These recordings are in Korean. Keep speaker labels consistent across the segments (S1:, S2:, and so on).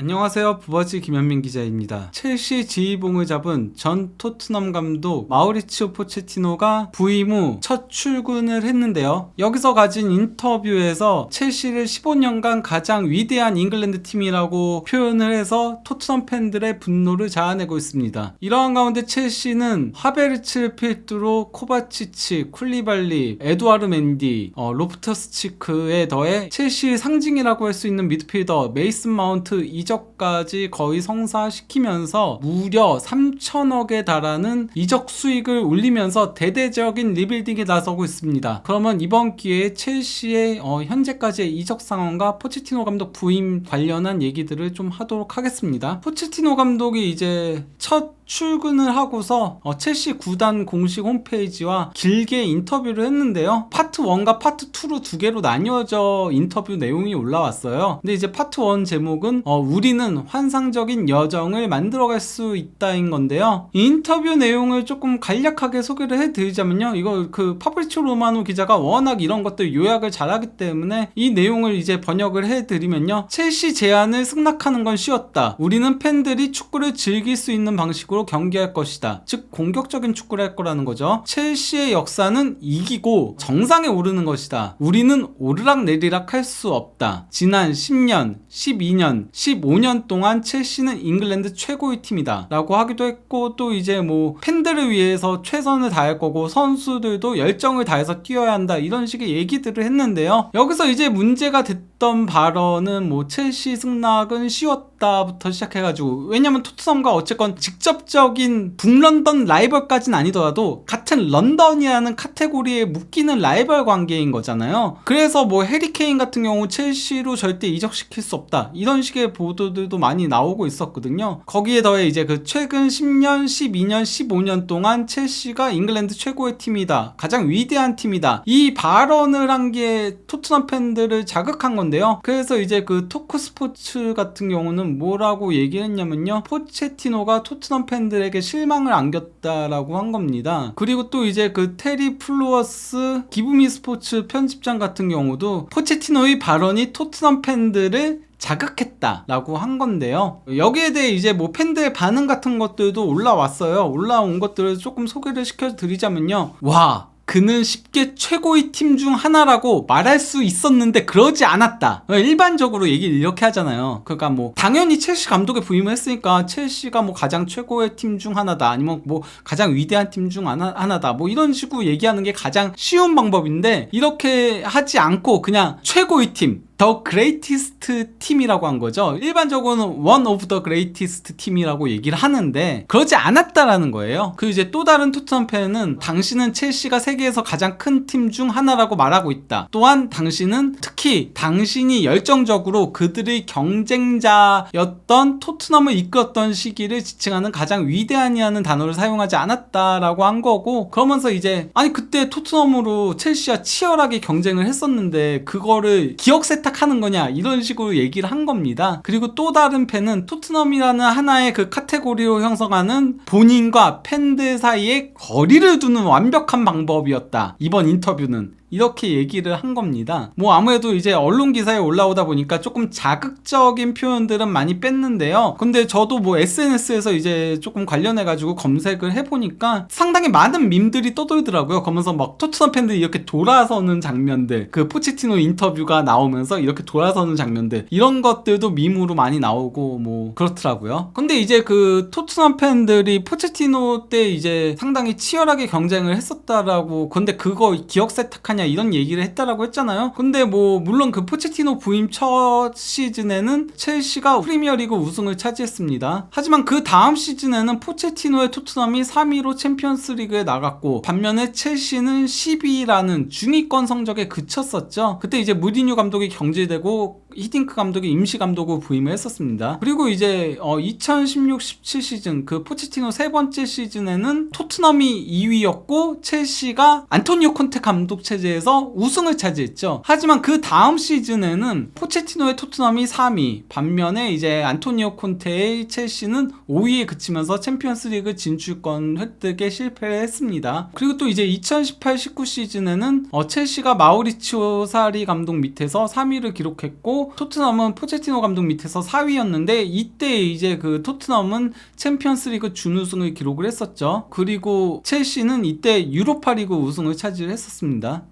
S1: 안녕하세요. 부버지 김현민 기자입니다. 첼시 지휘봉을 잡은 전 토트넘 감독 마우리치오 포체티노가 부임 후 첫 출근을 했는데요. 여기서 가진 인터뷰에서 첼시를 15년간 가장 위대한 잉글랜드 팀이라고 표현을 해서 토트넘 팬들의 분노를 자아내고 있습니다. 이러한 가운데 첼시는 하베르츠를 필두로 코바치치, 쿨리발리, 에두아르 맨디, 로프터스 치크에 더해 첼시의 상징이라고 할 수 있는 미드필더 메이슨 마운트 이적까지 거의 성사시키면서 무려 3천억에 달하는 이적 수익을 올리면서 대대적인 리빌딩에 나서고 있습니다. 그러면 이번 기회에 첼시의 현재까지의 이적 상황과 포체티노 감독 부임 관련한 얘기들을 좀 하도록 하겠습니다. 포체티노 감독이 이제 첫 출근을 하고서 첼시 구단 공식 홈페이지와 길게 인터뷰를 했는데요. 파트 1과 파트 2로 두 개로 나뉘어져 인터뷰 내용이 올라왔어요. 근데 이제 파트 1 제목은 우리는 환상적인 여정을 만들어갈 수 있다인 건데요. 이 인터뷰 내용을 조금 간략하게 소개를 해드리자면요. 이거 그 파브리치오 로마노 기자가 워낙 이런 것들 요약을 잘하기 때문에 이 내용을 이제 번역을 해드리면요. 첼시 제안을 승낙하는 건 쉬웠다. 우리는 팬들이 축구를 즐길 수 있는 방식으로 경기할 것이다. 즉 공격적인 축구를 할 거라는 거죠. 첼시의 역사는 이기고 정상에 오르는 것이다. 우리는 오르락내리락 할 수 없다. 지난 10년, 12년, 15년 동안 첼시는 잉글랜드 최고의 팀이다 라고 하기도 했고, 또 이제 뭐 팬들을 위해서 최선을 다할 거고 선수들도 열정을 다해서 뛰어야 한다, 이런 식의 얘기들을 했는데요. 여기서 이제 문제가 됐던 발언은 뭐 첼시 승낙은 쉬웠다부터 시작해가지고, 왜냐면 토트넘과 어쨌건 직접적인 북런던 라이벌까지는 아니더라도 같은 런던이라는 카테고리에 묶이는 라이벌 관계인 거잖아요. 그래서 뭐 해리케인 같은 경우 첼시로 절대 이적시킬 수 없다, 이런 식의 보도들도 많이 나오고 있었거든요. 거기에 더해 이제 그 최근 10년, 12년, 15년 동안 첼시가 잉글랜드 최고의 팀이다, 가장 위대한 팀이다, 이 발언을 한 게 토트넘 팬들을 자극한 건데요. 그래서 이제 그 토크스포츠 같은 경우는 뭐라고 얘기를 했냐면요, 포체티노가 토트넘 팬들에게 실망을 안겼다라고 한 겁니다. 그리고 또 이제 그 테리 플루어스 기브미 스포츠 편집장 같은 경우도 포체티노의 발언이 토트넘 팬들을 자극했다라고 한 건데요. 여기에 대해 이제 뭐 팬들의 반응 같은 것들도 올라왔어요. 올라온 것들을 조금 소개를 시켜드리자면요. 와, 그는 쉽게 최고의 팀 중 하나라고 말할 수 있었는데 그러지 않았다. 일반적으로 얘기를 이렇게 하잖아요. 그러니까 뭐 당연히 첼시 감독에 부임을 했으니까 첼시가 뭐 가장 최고의 팀 중 하나다, 아니면 뭐 가장 위대한 팀 중 하나다, 뭐 이런 식으로 얘기하는 게 가장 쉬운 방법인데, 이렇게 하지 않고 그냥 최고의 팀, 더 그레이티스트 팀이라고 한 거죠. 일반적으로는 one of the greatest 팀이라고 얘기를 하는데 그러지 않았다라는 거예요. 그 이제 또 다른 토트넘 팬은 당신은 첼시가 세계에서 가장 큰 팀 중 하나라고 말하고 있다. 또한 당신은 특히 당신이 열정적으로 그들의 경쟁자였던 토트넘을 이끌었던 시기를 지칭하는 가장 위대한이라는 단어를 사용하지 않았다라고 한 거고, 그러면서 이제 아니 그때 토트넘으로 첼시와 치열하게 경쟁을 했었는데 그거를 기억 세탁하는 거냐, 이런 식으로 얘기를 한 겁니다. 그리고 또 다른 팬은 토트넘이라는 하나의 그 카테고리로 형성하는 본인과 팬들 사이에 거리를 두는 완벽한 방법이었다, 이번 인터뷰는, 이렇게 얘기를 한 겁니다. 뭐 아무래도 이제 언론 기사에 올라오다 보니까 조금 자극적인 표현들은 많이 뺐는데요. 근데 저도 뭐 SNS에서 이제 조금 관련해가지고 검색을 해보니까 상당히 많은 밈들이 떠돌더라고요. 그러면서 막 토트넘 팬들이 이렇게 돌아서는 장면들, 그 포체티노 인터뷰가 나오면서 이렇게 돌아서는 장면들, 이런 것들도 밈으로 많이 나오고 뭐 그렇더라고요. 근데 이제 그 토트넘 팬들이 포체티노 때 이제 상당히 치열하게 경쟁을 했었다라고, 근데 그거 기억 세탁한 이런 얘기를 했다라고 했잖아요. 근데 뭐 물론 그 포체티노 부임 첫 시즌에는 첼시가 프리미어리그 우승을 차지했습니다. 하지만 그 다음 시즌에는 포체티노의 토트넘이 3위로 챔피언스리그에 나갔고, 반면에 첼시는 10위라는 중위권 성적에 그쳤었죠. 그때 이제 무리뉴 감독이 경질되고 히딩크 감독이 임시 감독으로 부임을 했었습니다. 그리고 이제 2016-17 시즌 그 포체티노 세 번째 시즌에는 토트넘이 2위였고 첼시가 안토니오 콘테 감독 체제에서 우승을 차지했죠. 하지만 그 다음 시즌에는 포체티노의 토트넘이 3위, 반면에 이제 안토니오 콘테의 첼시는 5위에 그치면서 챔피언스리그 진출권 획득에 실패를 했습니다. 그리고 또 이제 2018-19 시즌에는 첼시가 마우리치오 사리 감독 밑에서 3위를 기록했고, 했고 토트넘은 포체티노 감독 밑에서 4위였는데 이때 이제 그 토트넘은 챔피언스리그 준우승을 기록을 했었죠. 그리고 첼시는 이때 유로파리그 우승을 차지했었습니다.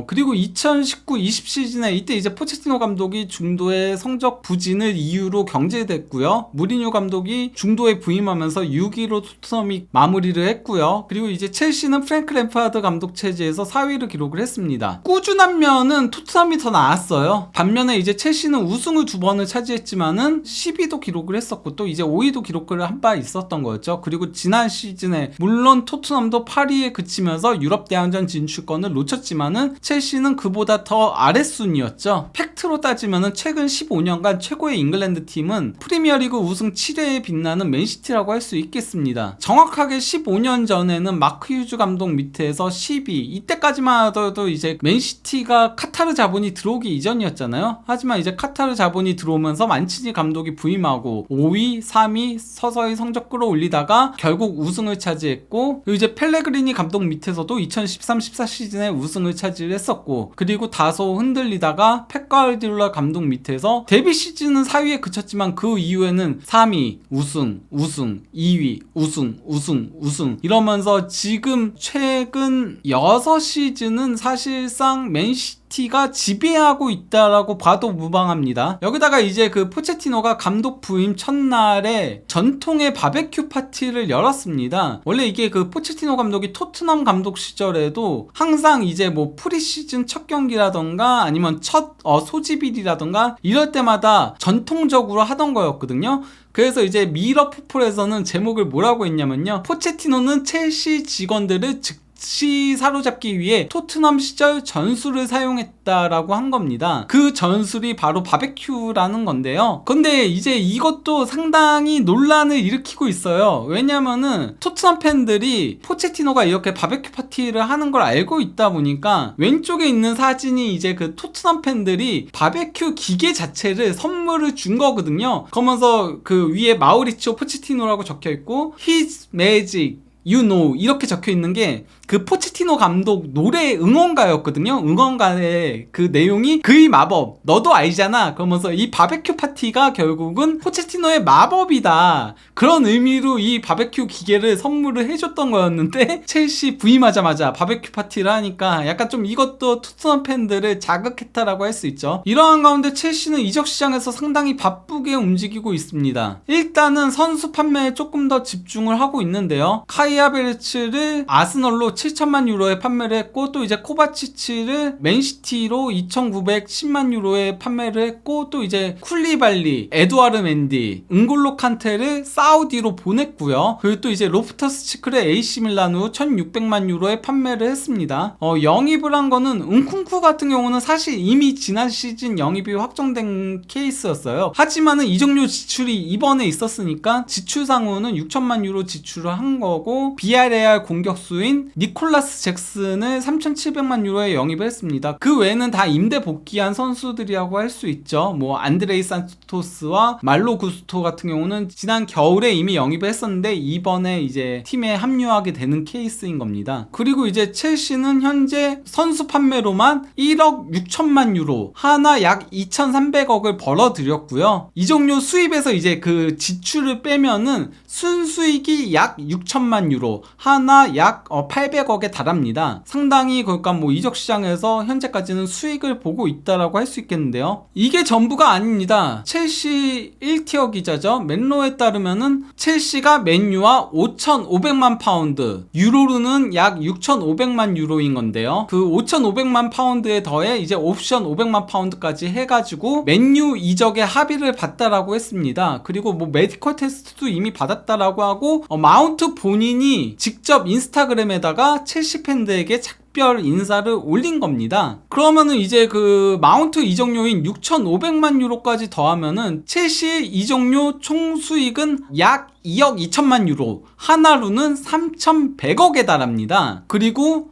S1: 그리고 2019-20 시즌에 이때 이제 포체티노 감독이 중도의 성적 부진을 이유로 경질됐고요. 무리뉴 감독이 중도에 부임하면서 6위로 토트넘이 마무리를 했고요. 그리고 이제 첼시는 프랭크 램파드 감독 체제에서 4위를 기록을 했습니다. 꾸준한 면은 토트넘이 더 나았어요. 반면에 이제 첼시는 우승을 2번을 차지했지만은 10위도 기록을 했었고 또 이제 5위도 기록을 한 바 있었던 거였죠. 그리고 지난 시즌에 물론 토트넘도 8위에 그치면서 유럽 대항전 진출권을 놓쳤지만은 첼시는 그보다 더 아랫순이었죠. 팩트로 따지면은 최근 15년간 최고의 잉글랜드 팀은 프리미어리그 우승 7회에 빛나는 맨시티라고 할 수 있겠습니다. 정확하게 15년 전에는 마크 휴즈 감독 밑에서 10위, 이때까지만 하더라도 이제 맨시티가 카타르 자본이 들어오기 이전이었잖아요. 하지만 이제 카타르 자본이 들어오면서 만치니 감독이 부임하고 5위, 3위 서서히 성적 끌어올리다가 결국 우승을 차지했고, 그리고 이제 펠레그리니 감독 밑에서도 2013-14 시즌에 우승을 차지했었고, 그리고 다소 흔들리다가 펩 가르디올라 감독 밑에서 데뷔 시즌은 4위에 그쳤지만 그 이후에는 3위 우승, 2위 우승 이러면서 지금 최근 6시즌은 사실상 맨시티가 지배하고 있다라고 봐도 무방합니다. 여기다가 이제 그 포체티노가 감독 부임 첫날에 전통의 바베큐 파티를 열었습니다. 원래 이게 그 포체티노 감독이 토트넘 감독 시절에도 항상 이제 뭐 프리시즌 첫 경기라던가 아니면 첫 소집일이라던가 이럴 때마다 전통적으로 하던 거였거든요. 그래서 이제 미러 풋볼에서는 제목을 뭐라고 했냐면요, 포체티노는 첼시 직원들을 즉시 사로잡기 위해 토트넘 시절 전술을 사용했다라고 한 겁니다. 그 전술이 바로 바베큐라는 건데요. 근데 이제 이것도 상당히 논란을 일으키고 있어요. 왜냐면은 토트넘 팬들이 포체티노가 이렇게 바베큐 파티를 하는 걸 알고 있다 보니까 왼쪽에 있는 사진이 이제 그 토트넘 팬들이 바베큐 기계 자체를 선물을 준 거거든요. 그러면서 그 위에 마우리치오 포체티노라고 적혀 있고 His Magic You know 이렇게 적혀 있는 게 그 포체티노 감독 노래 응원가였거든요. 응원가의 그 내용이 그의 마법 너도 알잖아 그러면서 이 바베큐 파티가 결국은 포체티노의 마법이다, 그런 의미로 이 바베큐 기계를 선물을 해줬던 거였는데 첼시 부임하자마자 바베큐 파티를 하니까 약간 좀 이것도 토트넘 팬들을 자극했다라고 할 수 있죠. 이러한 가운데 첼시는 이적 시장에서 상당히 바쁘게 움직이고 있습니다. 일단은 선수 판매에 조금 더 집중을 하고 있는데요. 카이 하베르츠를 아스널로 7천만 유로에 판매를 했고, 또 이제 코바치치를 맨시티로 2,910만 유로에 판매를 했고, 또 이제 쿨리발리, 에두아르 멘디, 은골로 칸테를 사우디로 보냈고요. 그리고 또 이제 로프터스 치크를 AC 밀란으로 1,600만 유로에 판매를 했습니다. 영입을 한 거는 은쿵쿠 같은 경우는 사실 이미 지난 시즌 영입이 확정된 케이스였어요. 하지만은 이적료 지출이 이번에 있었으니까 지출상으로는 6천만 유로 지출을 한 거고, 비아레알 공격수인 니콜라스 잭슨을 3,700만 유로에 영입을 했습니다. 그 외에는 다 임대 복귀한 선수들이라고 할 수 있죠. 뭐 안드레이 산토스와 말로 구스토 같은 경우는 지난 겨울에 이미 영입을 했었는데 이번에 이제 팀에 합류하게 되는 케이스인 겁니다. 그리고 이제 첼시는 현재 선수 판매로만 1억 6천만 유로, 하나 약 2,300억을 벌어들였고요. 이적료 수입에서 이제 그 지출을 빼면은 순수익이 약 6천만 유로, 하나 약 800억에 달합니다. 상당히 그러니까 뭐 이적 시장에서 현재까지는 수익을 보고 있다라고 할 수 있겠는데요. 이게 전부가 아닙니다. 첼시 1티어 기자죠. 맨로에 따르면은 첼시가 맨유와 5,500만 파운드, 유로로는 약 6,500만 유로인 건데요. 그 5,500만 파운드에 더해 이제 옵션 500만 파운드까지 해가지고 맨유 이적에 합의를 봤다라고 했습니다. 그리고 뭐 메디컬 테스트도 이미 받았다라고 하고, 마운트 본인이 직접 인스타그램에다가 첼시 팬들에게 특별 인사를 올린 겁니다. 그러면은 이제 그 마운트 이적료인 6,500만 유로까지 더하면은 첼시의 이적료 총 수익은 약 2억 2천만 유로, 하나로는 3,100억에 달합니다. 그리고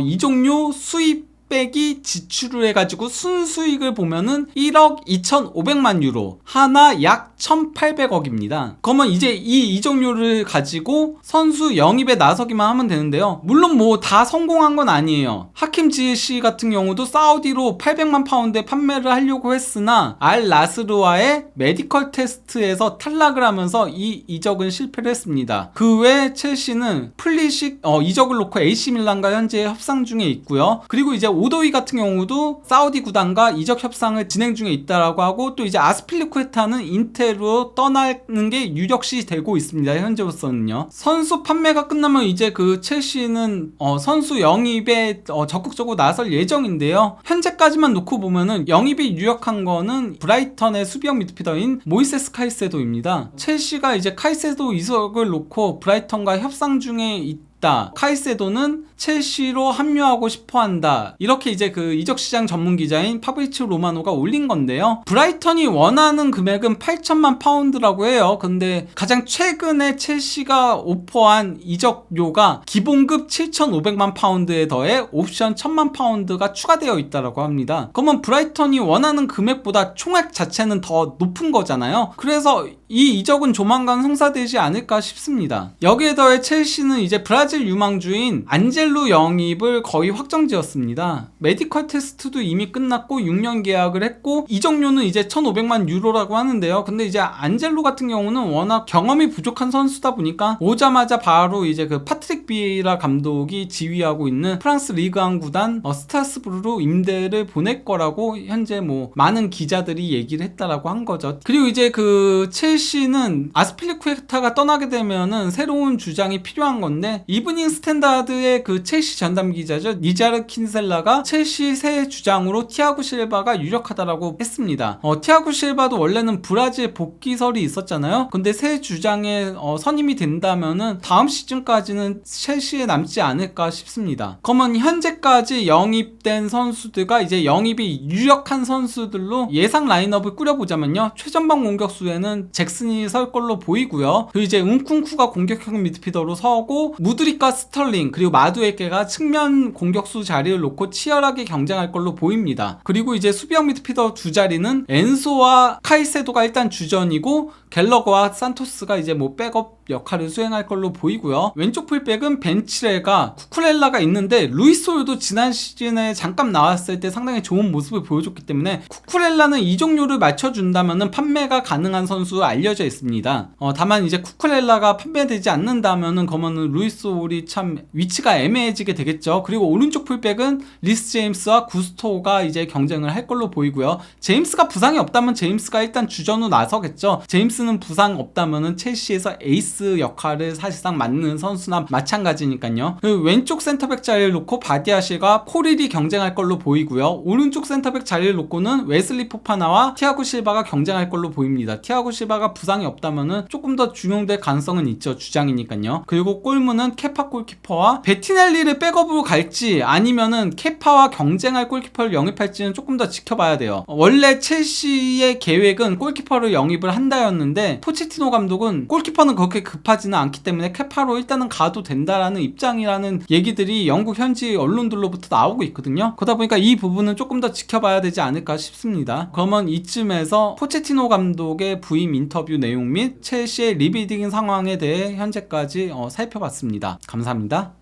S1: 이적료 수입 빼기 지출을 해가지고 순수익을 보면은 1억 2,500만 유로, 하나 약 1,800억입니다. 그러면 이제 이 이적료를 가지고 선수 영입에 나서기만 하면 되는데요. 물론 뭐 다 성공한 건 아니에요. 하킴 지에시 같은 경우도 사우디로 800만 파운드에 판매를 하려고 했으나 알 나스르와의 메디컬 테스트에서 탈락을 하면서 이 이적은 실패를 했습니다. 그 외 첼시는 플리식 이적을 놓고 AC 밀란과 현재 협상 중에 있고요. 그리고 이제 오도이 같은 경우도 사우디 구단과 이적 협상을 진행 중에 있다라고 하고, 또 이제 아스필리쿠에타는 인테로 떠나는 게 유력시 되고 있습니다. 현재로서는요. 선수 판매가 끝나면 이제 그 첼시는 선수 영입에 적극적으로 나설 예정인데요. 현재까지만 놓고 보면은 영입이 유력한 거는 브라이턴의 수비형 미드필더인 모이세스 카이세도입니다. 첼시가 이제 카이세도 이적을 놓고 브라이턴과 협상 중에 있다. 카이세도는 첼시로 합류하고 싶어한다. 이렇게 이제 그 이적시장 전문 기자인 파브리치오 로마노가 올린 건데요. 브라이턴이 원하는 금액은 8천만 파운드라고 해요. 근데 가장 최근에 첼시가 오퍼한 이적료가 기본급 7,500만 파운드에 더해 옵션 1,000만 파운드가 추가되어 있다고 합니다. 그러면 브라이턴이 원하는 금액보다 총액 자체는 더 높은 거잖아요. 그래서 이 이적은 조만간 성사되지 않을까 싶습니다. 여기에 더해 첼시는 이제 브라질 유망주인 안젤로 영입을 거의 확정지었습니다. 메디컬 테스트도 이미 끝났고 6년 계약을 했고 이적료는 이제 1,500만 유로라고 하는데요. 근데 이제 안젤로 같은 경우는 워낙 경험이 부족한 선수다 보니까 오자마자 바로 이제 그 파트릭 비에이라 감독이 지휘하고 있는 프랑스 리그앙 구단 스트라스부르로 임대를 보낼 거라고 현재 뭐 많은 기자들이 얘기를 했다라고 한 거죠. 그리고 이제 그 첼시는 아스필리쿠에타가 떠나게 되면은 새로운 주장이 필요한 건데, 이브닝 스탠다드의 그 첼시 전담 기자죠, 니자르 킨셀라가 첼시 새 주장으로 티아고 실바가 유력하다라고 했습니다. 티아고 실바도 원래는 브라질 복귀설이 있었잖아요. 근데 새 주장에 선임이 된다면은 다음 시즌까지는 첼시에 남지 않을까 싶습니다. 그러면 현재까지 영입된 선수들과 이제 영입이 유력한 선수들로 예상 라인업을 꾸려보자면요. 최전방 공격수에는 잭슨이 설 걸로 보이고요. 그리고 이제 운쿤쿠가 공격형 미드필더로 서고, 무드릭과 스털링 그리고 마두에케가 측면 공격수 자리를 놓고 치열하게 경쟁할 걸로 보입니다. 그리고 이제 수비형 미드필더 두 자리는 엔소와 카이세도가 일단 주전이고, 갤러거와 산토스가 이제 뭐 백업 역할을 수행할 걸로 보이고요. 왼쪽 풀백은 벤치레가 쿠쿠렐라가 있는데, 루이솔도 지난 시즌에 잠깐 나왔을 때 상당히 좋은 모습을 보여줬기 때문에 쿠쿠렐라는 이적료를 맞춰준다면은 판매가 가능한 선수로 알려져 있습니다. 다만 이제 쿠쿠렐라가 판매되지 않는다면은 그러면은 루이솔이 참 위치가 애매해지게 되겠죠. 그리고 오른쪽 풀백은 리스 제임스와 구스토가 이제 경쟁을 할 걸로 보이고요. 제임스가 부상이 없다면 제임스가 일단 주전으로 나서겠죠. 제임스는 부상 없다면은 첼시에서 에이스 역할을 사실상 맡는 선수나 마찬가지니까요. 그리고 왼쪽 센터백 자리를 놓고 바디아시가 코릴이 경쟁할 걸로 보이고요. 오른쪽 센터백 자리를 놓고는 웨슬리 포파나와 티아고 실바가 경쟁할 걸로 보입니다. 티아고 실바가 부상이 없다면은 조금 더 중용될 가능성은 있죠. 주장이니까요. 그리고 골문은 케파 골키퍼와 베티넬리를 백업으로 갈지 아니면은 케파와 경쟁할 골키퍼를 영입할지는 조금 더 지켜봐야 돼요. 원래 첼시의 계획은 골키퍼를 영입을 한다였는데, 포체티노 감독은 골키퍼는 그렇게 급하지는 않기 때문에 케파로 일단은 가도 된다라는 입장이라는 얘기들이 영국 현지 언론들로부터 나오고 있거든요. 그러다 보니까 이 부분은 조금 더 지켜봐야 되지 않을까 싶습니다. 그러면 이쯤에서 포체티노 감독의 부임 인터뷰 내용 및 첼시의 리빌딩 상황에 대해 현재까지 살펴봤습니다. 감사합니다.